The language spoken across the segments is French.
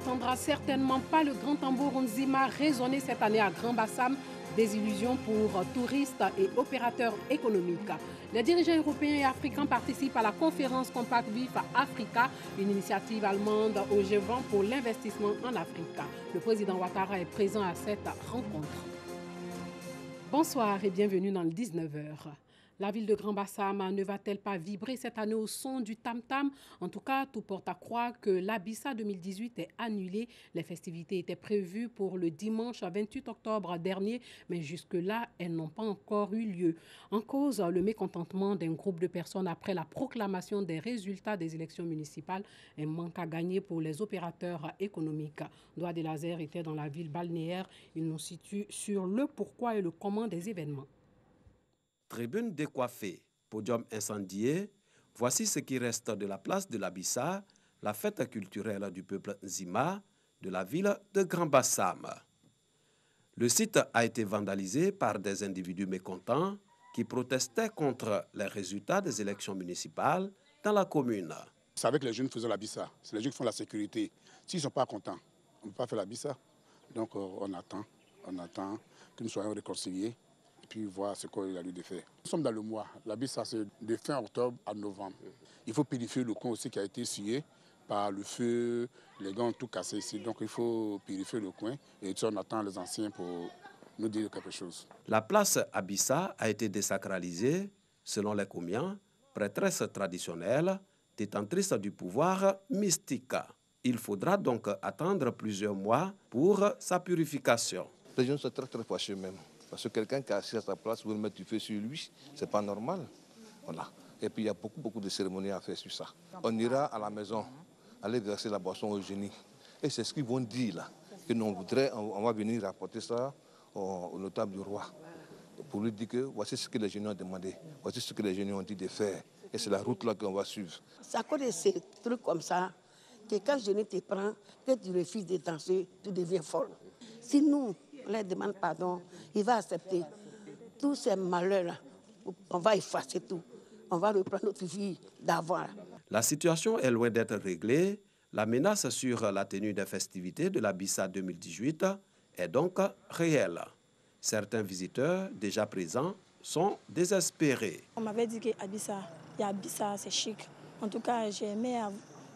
n'entendra certainement pas le grand tambour Nzima résonner cette année à Grand Bassam. Des illusions pour touristes et opérateurs économiques. Les dirigeants européens et africains participent à la conférence Compact Vif Africa, une initiative allemande au G20 pour l'investissement en Afrique. Le président Ouattara est présent à cette rencontre. Bonsoir et bienvenue dans le 19h. La ville de Grand Bassam ne va-t-elle pas vibrer cette année au son du tam-tam? En tout cas, tout porte à croire que l'Abissa 2018 est annulée. Les festivités étaient prévues pour le dimanche 28 octobre dernier, mais jusque-là, elles n'ont pas encore eu lieu. En cause, le mécontentement d'un groupe de personnes après la proclamation des résultats des élections municipales, un manque à gagner pour les opérateurs économiques. Doua de Lazer était dans la ville balnéaire. Il nous situe sur le pourquoi et le comment des événements. Tribune décoiffée, podium incendié, voici ce qui reste de la place de l'Abissa, la fête culturelle du peuple Nzima de la ville de Grand Bassam. Le site a été vandalisé par des individus mécontents qui protestaient contre les résultats des élections municipales dans la commune. C'est avec les jeunes faisant l'Abissa, c'est les jeunes qui font la sécurité. S'ils ne sont pas contents, on ne peut pas faire l'Abissa. Donc on attend que nous soyons réconciliés. Puis voir ce qu'il a lieu de faire. Nous sommes dans le mois. L'Abissa, c'est de fin octobre à novembre. Il faut purifier le coin aussi qui a été scié par le feu. Les gants ont tout cassé ici. Donc il faut purifier le coin. Et on attend les anciens pour nous dire quelque chose. La place Abissa a été désacralisée, selon les Koumians, prêtresse traditionnelle, détentrice du pouvoir mystique. Il faudra donc attendre plusieurs mois pour sa purification. Les gens sont très fâchés même. Parce que quelqu'un qui est assis à sa place, vous le mettez du feu sur lui, ce n'est pas normal. Voilà. Et puis il y a beaucoup de cérémonies à faire sur ça. On ira à la maison, aller verser la boisson aux génies. Et c'est ce qu'ils vont dire là. Que nous on va venir rapporter ça au notable du roi. Pour lui dire que voici ce que les génies ont demandé, voici ce que les génies ont dit de faire. Et c'est la route là qu'on va suivre. C'est à cause de ces trucs comme ça que quand le génie te prend, que tu refuses de danser, tu deviens folle. Si nous, on leur demande pardon, il va accepter. Tous ces malheurs-là, on va effacer tout. On va reprendre notre vie d'avant. La situation est loin d'être réglée. La menace sur la tenue des festivités de l'Abissa 2018 est donc réelle. Certains visiteurs déjà présents sont désespérés. On m'avait dit qu'Abissa, c'est chic. En tout cas, j'ai aimé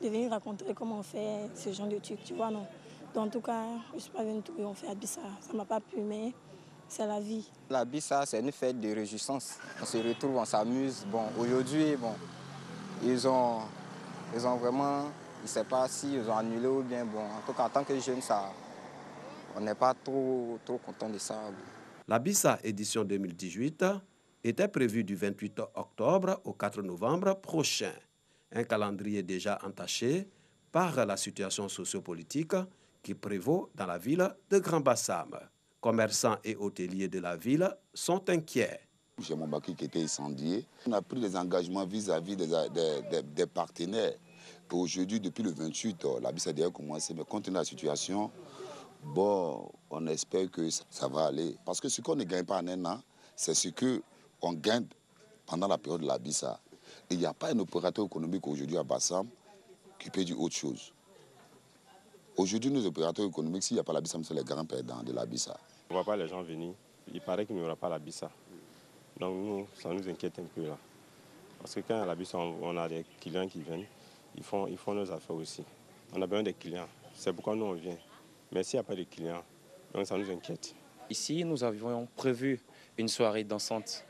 de venir raconter comment on fait ce genre de trucs, tu vois, non? En tout cas, je ne suis pas venue trouver, on fait Abissa. Ça ne m'a pas plu, mais c'est la vie. L'Abissa, c'est une fête de réjouissance. On se retrouve, on s'amuse. Bon, aujourd'hui, ils ont vraiment, je ne sais pas s'ils ont annulé ou bien. Bon, en tout cas, en tant que jeunes, on n'est pas trop content de ça. L'Abissa édition 2018 était prévue du 28 octobre au 4 novembre prochain. Un calendrier déjà entaché par la situation sociopolitique qui prévaut dans la ville de Grand Bassam. Commerçants et hôteliers de la ville sont inquiets. J'ai mon baki qui était incendié. On a pris des engagements vis-à-vis des partenaires. Pour aujourd'hui, depuis le 28, l'Abissa a déjà commencé, mais compte tenu de la situation, bon, on espère que ça va aller. Parce que ce qu'on ne gagne pas en un an, c'est ce qu'on gagne pendant la période de l'Abissa. Il n'y a pas un opérateur économique aujourd'hui à Bassam qui peut dire autre chose. Aujourd'hui, nos opérateurs économiques, s'il n'y a pas l'Abissa, c'est les grands perdants de l'Abissa. On ne voit pas les gens venir. Il paraît qu'il n'y aura pas l'Abissa. Donc nous, ça nous inquiète un peu là. Parce que quand à l'Abissa, on a des clients qui viennent, ils font nos affaires aussi. On a besoin des clients. C'est pourquoi nous on vient. Mais s'il n'y a pas de clients, donc ça nous inquiète. Ici, nous avions prévu une soirée dansante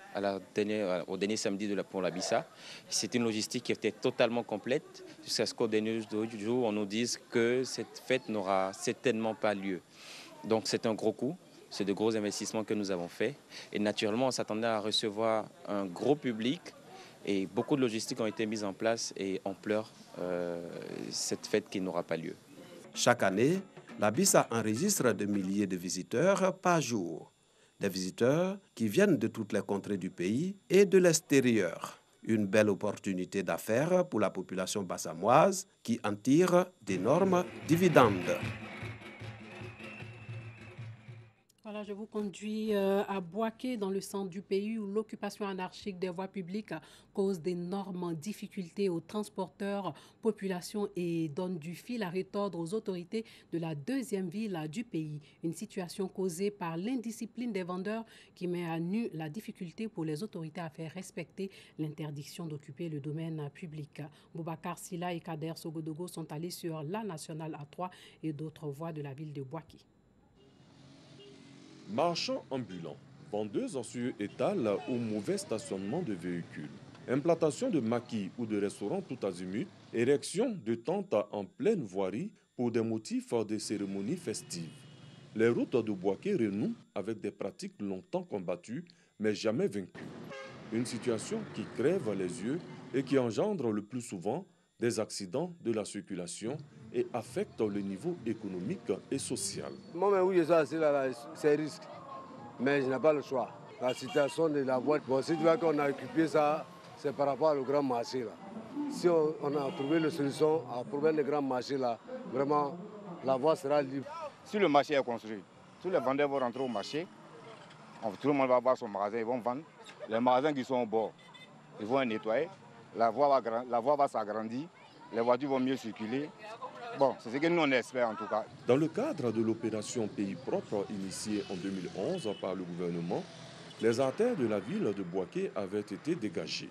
au dernier samedi pour l'Abissa. C'était une logistique qui était totalement complète jusqu'à ce qu'au dernier jour, on nous dise que cette fête n'aura certainement pas lieu. Donc c'est un gros coup, c'est de gros investissements que nous avons faits. Et naturellement, on s'attendait à recevoir un gros public et beaucoup de logistiques ont été mises en place et on pleure cette fête qui n'aura pas lieu. Chaque année, l'Abissa enregistre des milliers de visiteurs par jour. Des visiteurs qui viennent de toutes les contrées du pays et de l'extérieur. Une belle opportunité d'affaires pour la population bassamoise qui en tire d'énormes dividendes. Voilà, je vous conduis à Bouaké, dans le centre du pays, où l'occupation anarchique des voies publiques cause d'énormes difficultés aux transporteurs, population et donne du fil à retordre aux autorités de la deuxième ville du pays. Une situation causée par l'indiscipline des vendeurs qui met à nu la difficulté pour les autorités à faire respecter l'interdiction d'occuper le domaine public. Boubacar Silla et Kader Sogodogo sont allés sur la nationale A3 et d'autres voies de la ville de Bouaké. Marchands ambulants, vendeuses sur étal ou mauvais stationnement de véhicules, implantation de maquis ou de restaurants tout azimut, érection de tentes en pleine voirie pour des motifs de cérémonies festives. Les routes de Bouaké renouent avec des pratiques longtemps combattues mais jamais vaincues. Une situation qui crève les yeux et qui engendre le plus souvent des accidents de la circulation et affecte le niveau économique et social. Moi, oui, c'est risque, mais je n'ai pas le choix. La situation de la voie, bon, si tu vois qu'on a occupé ça, c'est par rapport au grand marché. Là. Si on a trouvé la solution à problème du grand marché, là, vraiment, la voie sera libre. Si le marché est construit, tous les vendeurs vont rentrer au marché, tout le monde va avoir son magasin, ils vont vendre. Les magasins qui sont au bord, ils vont nettoyer, la voie va s'agrandir, les voitures vont mieux circuler. Bon, c'est ce que nous on espère en tout cas. Dans le cadre de l'opération Pays propre initiée en 2011 par le gouvernement, les artères de la ville de Bouaké avaient été dégagées.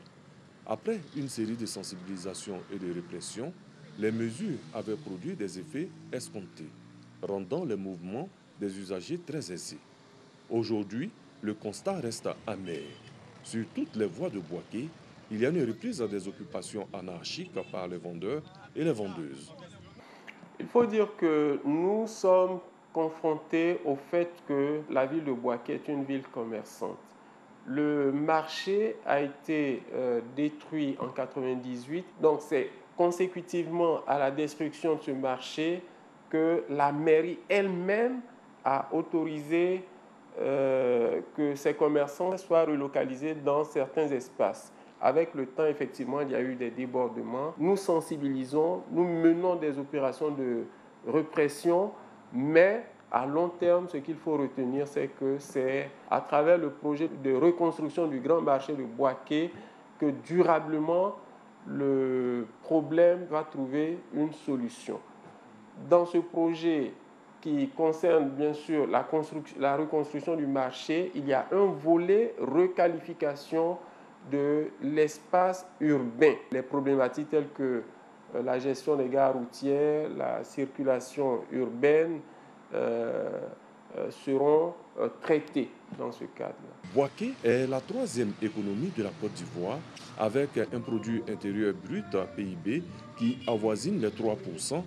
Après une série de sensibilisations et de répressions, les mesures avaient produit des effets escomptés, rendant les mouvements des usagers très aisés. Aujourd'hui, le constat reste amer. Sur toutes les voies de Bouaké, il y a une reprise des occupations anarchiques par les vendeurs et les vendeuses. Il faut dire que nous sommes confrontés au fait que la ville de Bouaké est une ville commerçante. Le marché a été détruit en 1998, donc c'est consécutivement à la destruction de ce marché que la mairie elle-même a autorisé que ces commerçants soient relocalisés dans certains espaces. Avec le temps, effectivement, il y a eu des débordements. Nous sensibilisons, nous menons des opérations de répression, mais à long terme, ce qu'il faut retenir, c'est que c'est à travers le projet de reconstruction du grand marché de Bouaké que durablement le problème va trouver une solution. Dans ce projet qui concerne bien sûr la reconstruction du marché, il y a un volet requalification de l'espace urbain. Les problématiques telles que la gestion des gares routières, la circulation urbaine seront traitées dans ce cadre-là. Bouaké est la troisième économie de la Côte d'Ivoire avec un produit intérieur brut PIB qui avoisine les 3%.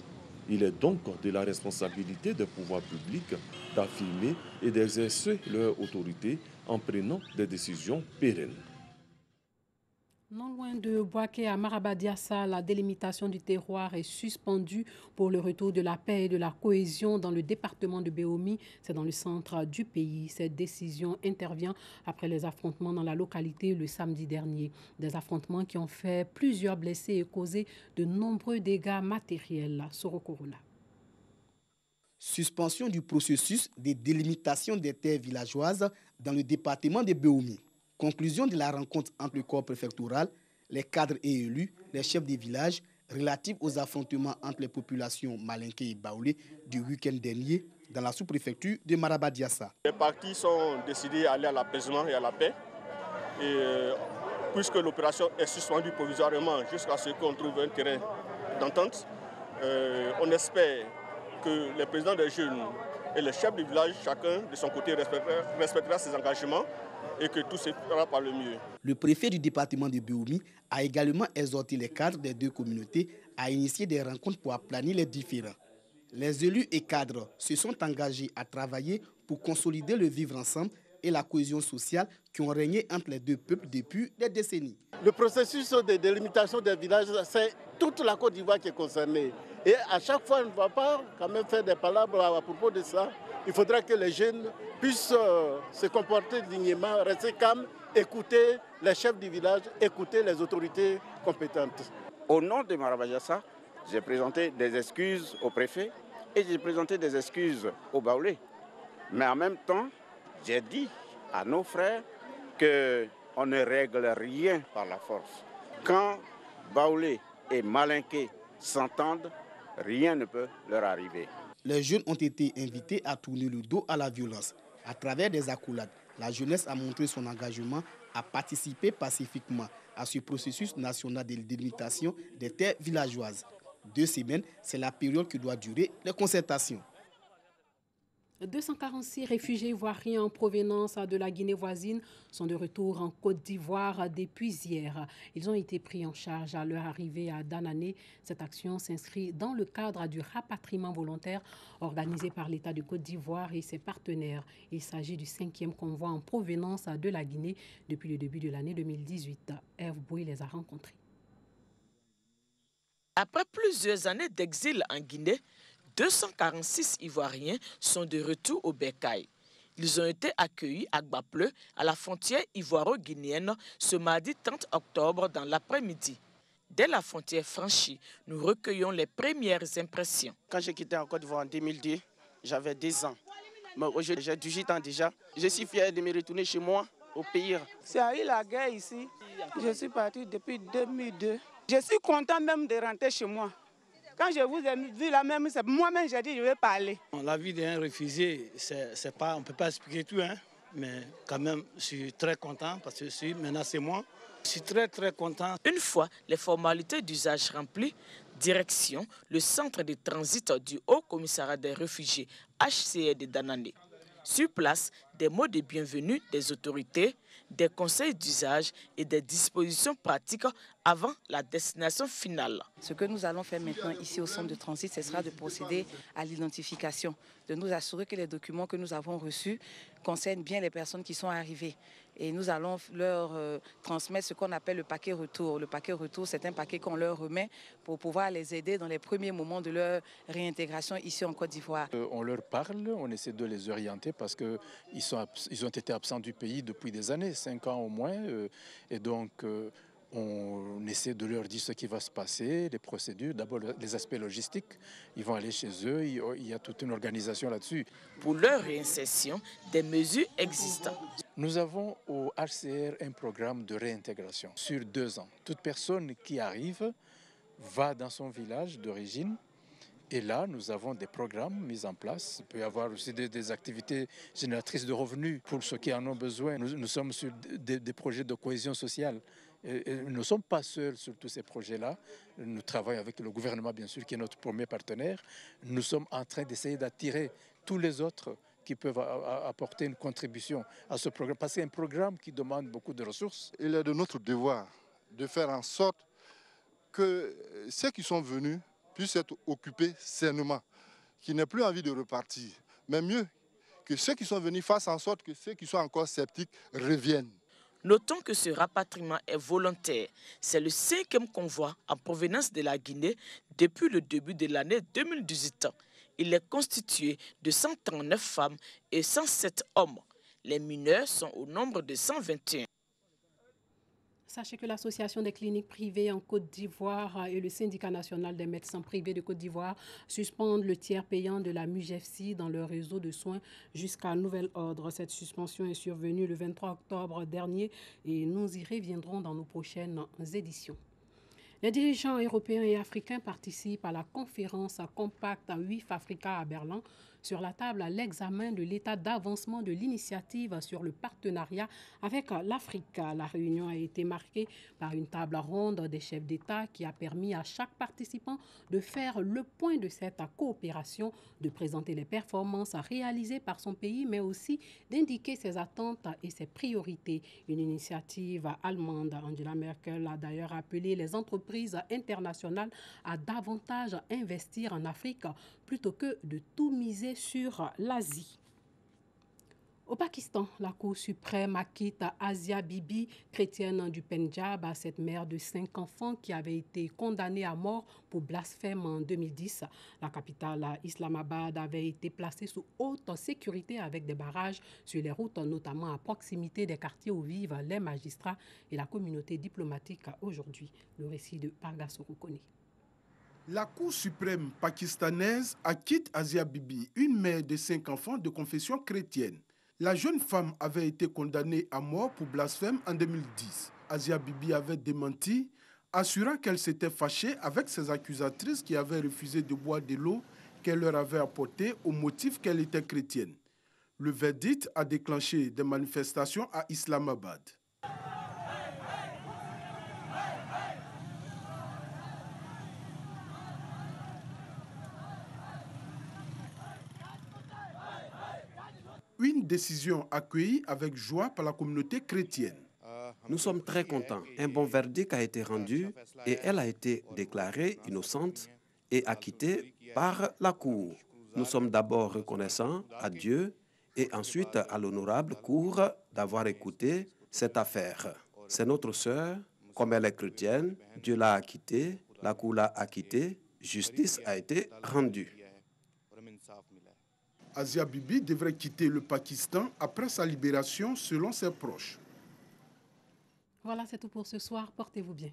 Il est donc de la responsabilité des pouvoirs publics d'affirmer et d'exercer leur autorité en prenant des décisions pérennes. Non loin de Bouaké à Marabadiassa, la délimitation du terroir est suspendue pour le retour de la paix et de la cohésion dans le département de Béomi. C'est dans le centre du pays. Cette décision intervient après les affrontements dans la localité le samedi dernier. Des affrontements qui ont fait plusieurs blessés et causé de nombreux dégâts matériels. Soro Corona. Suspension du processus de délimitation des terres villageoises dans le département de Béomi. Conclusion de la rencontre entre le corps préfectoral, les cadres et élus, les chefs des villages, relatifs aux affrontements entre les populations malinké et baoulé du week-end dernier dans la sous-préfecture de Marabadiassa. Les partis sont décidés à aller à l'apaisement et à la paix. Et puisque l'opération est suspendue provisoirement jusqu'à ce qu'on trouve un terrain d'entente, on espère que les présidents des jeunes et les chefs du village, chacun de son côté, respectera ses engagements et que tout se fera par le mieux. Le préfet du département de Béomi a également exhorté les cadres des deux communautés à initier des rencontres pour aplanir les différends. Les élus et cadres se sont engagés à travailler pour consolider le vivre ensemble et la cohésion sociale qui ont régné entre les deux peuples depuis des décennies. Le processus de délimitation des villages, c'est toute la Côte d'Ivoire qui est concernée. Et à chaque fois, on ne va pas quand même faire des palabres à propos de ça. Il faudra que les jeunes puissent se comporter dignement, rester calmes, écouter les chefs du village, écouter les autorités compétentes. Au nom de Marabadiassa, j'ai présenté des excuses au préfet et j'ai présenté des excuses au baoulé. Mais en même temps, J'ai dit à nos frères qu'on ne règle rien par la force. Quand Baoulé et Malinké s'entendent, rien ne peut leur arriver. Les jeunes ont été invités à tourner le dos à la violence. À travers des accolades, la jeunesse a montré son engagement à participer pacifiquement à ce processus national de délimitation des terres villageoises. 2 semaines, c'est la période que doit durer les concertations. 246 réfugiés ivoiriens en provenance de la Guinée voisine sont de retour en Côte d'Ivoire depuis hier. Ils ont été pris en charge à leur arrivée à Danané. Cette action s'inscrit dans le cadre du rapatriement volontaire organisé par l'État de Côte d'Ivoire et ses partenaires. Il s'agit du 5e convoi en provenance de la Guinée depuis le début de l'année 2018. Herve Bouy les a rencontrés. Après plusieurs années d'exil en Guinée, 246 Ivoiriens sont de retour au Bercail. Ils ont été accueillis à Gbapleu, à la frontière ivoiro-guinéenne, ce mardi 30 octobre dans l'après-midi. Dès la frontière franchie, nous recueillons les premières impressions. Quand j'ai quitté en Côte d'Ivoire en 2002, j'avais 10 ans. Mais aujourd'hui, j'ai 18 ans déjà. Je suis fier de me retourner chez moi, au pays. C'est eu la guerre ici. Je suis parti depuis 2002. Je suis content même de rentrer chez moi. Quand je vous ai vu là même, c'est moi-même j'ai dit je vais parler. La vie d'un réfugié, c'est pas, on ne peut pas expliquer tout, hein, mais quand même, je suis très content parce que maintenant c'est moi. Je suis très content. Une fois les formalités d'usage remplies, direction le centre de transit du Haut Commissariat des réfugiés HCR de Danané. Sur place, des mots de bienvenue des autorités, des conseils d'usage et des dispositions pratiques avant la destination finale. Ce que nous allons faire maintenant ici au centre de transit, ce sera de procéder à l'identification, de nous assurer que les documents que nous avons reçus concernent bien les personnes qui sont arrivées. Et nous allons leur transmettre ce qu'on appelle le paquet retour. Le paquet retour, c'est un paquet qu'on leur remet pour pouvoir les aider dans les premiers moments de leur réintégration ici en Côte d'Ivoire. On leur parle, on essaie de les orienter parce qu'ils ont été absents du pays depuis des années, 5 ans au moins. Et donc, on essaie de leur dire ce qui va se passer, les procédures, d'abord les aspects logistiques. Ils vont aller chez eux, il y a toute une organisation là-dessus. Pour leur réinsertion, des mesures existent. Nous avons au HCR un programme de réintégration sur 2 ans. Toute personne qui arrive va dans son village d'origine. Et là, nous avons des programmes mis en place. Il peut y avoir aussi des activités génératrices de revenus pour ceux qui en ont besoin. Nous sommes sur des projets de cohésion sociale. Et nous ne sommes pas seuls sur tous ces projets-là. Nous travaillons avec le gouvernement, bien sûr, qui est notre premier partenaire. Nous sommes en train d'essayer d'attirer tous les autres qui peuvent apporter une contribution à ce programme. Parce que c'est un programme qui demande beaucoup de ressources. Il est de notre devoir de faire en sorte que ceux qui sont venus puissent être occupés sainement, qui n'aient plus envie de repartir. Mais mieux, que ceux qui sont venus fassent en sorte que ceux qui sont encore sceptiques reviennent. Notons que ce rapatriement est volontaire. C'est le 5e convoi en provenance de la Guinée depuis le début de l'année 2018. Il est constitué de 139 femmes et 107 hommes. Les mineurs sont au nombre de 121. Sachez que l'Association des cliniques privées en Côte d'Ivoire et le Syndicat national des médecins privés de Côte d'Ivoire suspendent le tiers payant de la MUGEFSI dans leur réseau de soins jusqu'à nouvel ordre. Cette suspension est survenue le 23 octobre dernier et nous y reviendrons dans nos prochaines éditions. Les dirigeants européens et africains participent à la conférence Compact WIF Africa à Berlin. Sur la table, l'examen de l'état d'avancement de l'initiative sur le partenariat avec l'Afrique. La réunion a été marquée par une table ronde des chefs d'État qui a permis à chaque participant de faire le point de cette coopération, de présenter les performances réalisées par son pays, mais aussi d'indiquer ses attentes et ses priorités. Une initiative allemande. Angela Merkel a d'ailleurs appelé les entreprises internationales à davantage investir en Afrique plutôt que de tout miser sur l'Asie. Au Pakistan, la Cour suprême acquitte Asia Bibi, chrétienne du Pendjab, à cette mère de 5 enfants qui avait été condamnée à mort pour blasphème en 2010. La capitale, Islamabad, avait été placée sous haute sécurité avec des barrages sur les routes, notamment à proximité des quartiers où vivent les magistrats et la communauté diplomatique aujourd'hui. Le récit de Parga Sorokone. La Cour suprême pakistanaise acquitte Asia Bibi, une mère de 5 enfants de confession chrétienne. La jeune femme avait été condamnée à mort pour blasphème en 2010. Asia Bibi avait démenti, assurant qu'elle s'était fâchée avec ses accusatrices qui avaient refusé de boire de l'eau qu'elle leur avait apportée au motif qu'elle était chrétienne. Le verdict a déclenché des manifestations à Islamabad. Une décision accueillie avec joie par la communauté chrétienne. Nous sommes très contents. Un bon verdict a été rendu et elle a été déclarée innocente et acquittée par la Cour. Nous sommes d'abord reconnaissants à Dieu et ensuite à l'honorable Cour d'avoir écouté cette affaire. C'est notre sœur, comme elle est chrétienne, Dieu l'a acquittée, la Cour l'a acquittée, justice a été rendue. Asia Bibi devrait quitter le Pakistan après sa libération selon ses proches. Voilà, c'est tout pour ce soir. Portez-vous bien.